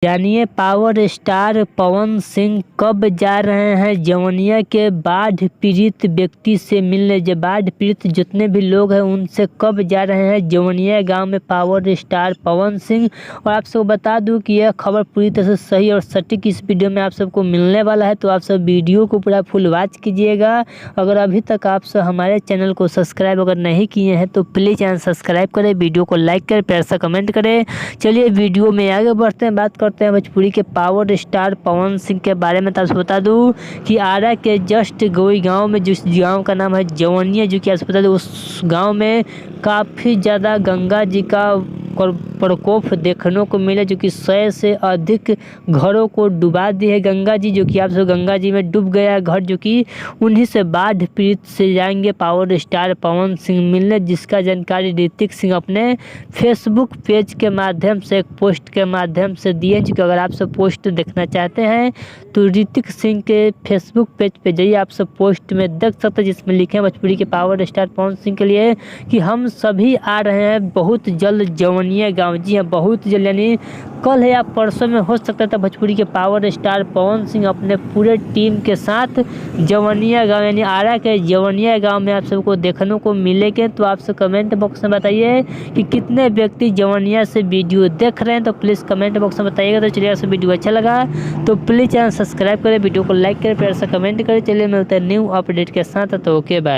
जानिए power star Pawan Singh कब जा रहे हैं जवनिया के बाढ़ पीड़ित व्यक्ति से मिलने। जो बाढ़ पीड़ित जितने भी लोग हैं उनसे कब जा रहे हैं जवनिया गांव में पावर स्टार पवन सिंह। और आप सबको बता दूं कि यह खबर पूरी तरह से सही और सटीक इस वीडियो में आप सबको मिलने वाला है, तो आप सब वीडियो को पूरा फुल वॉच कीजिएगा। अगर अभी तक आप सब हमारे चैनल को सब्सक्राइब अगर नहीं किए हैं तो प्लीज़ चैनल सब्सक्राइब करें, वीडियो को लाइक करें, प्यार सा कमेंट करें। चलिए वीडियो में आगे बढ़ते हैं, बात करते हैं भोजपुरी के पावर स्टार पवन सिंह के बारे में। तो आपसे बता दूं कि आरा के जस्ट गोई गांव में, जिस गांव का नाम है जवनिया, जो कि आपसे बता दूं उस गांव में काफ़ी ज़्यादा गंगा जी का प्रकोप देखने को मिला, जो कि 100 से अधिक घरों को डुबा दी है गंगा जी। जो कि आप सब गंगा जी में डूब गया घर, जो कि उन्हीं से बाढ़ पीड़ित से जाएंगे पावर स्टार पवन सिंह मिलने, जिसका जानकारी ऋतिक सिंह अपने फेसबुक पेज के माध्यम से एक पोस्ट के माध्यम से दिए। जो कि अगर आप सब पोस्ट देखना चाहते हैं तो ऋतिक सिंह के फेसबुक पेज पे जाइए, आप सब पोस्ट में देख सकते हैं, जिसमें लिखे हैं भोजपुरी के पावर स्टार पवन सिंह के लिए कि हम सभी आ रहे हैं बहुत जल्द जवनिया गांव। जी हाँ, बहुत जल्द, यानी कल है या परसों में हो सकता था भोजपुरी के पावर स्टार पवन सिंह अपने पूरे टीम के साथ जवनिया गांव यानी आरा के जवनिया गांव में आप सबको देखने को मिलेंगे। तो आप सब कमेंट बॉक्स में बताइए कि कितने व्यक्ति जवनिया से वीडियो देख रहे हैं, तो प्लीज़ कमेंट बॉक्स में बताइएगा। तो चलिए, आपसे वीडियो अच्छा लगा तो प्लीज़ चैनल सब्सक्राइब करें, वीडियो को लाइक करें, प्यार से कमेंट करें। चलिए मिलते हैं न्यू अपडेट के साथ, तो ओके बाय।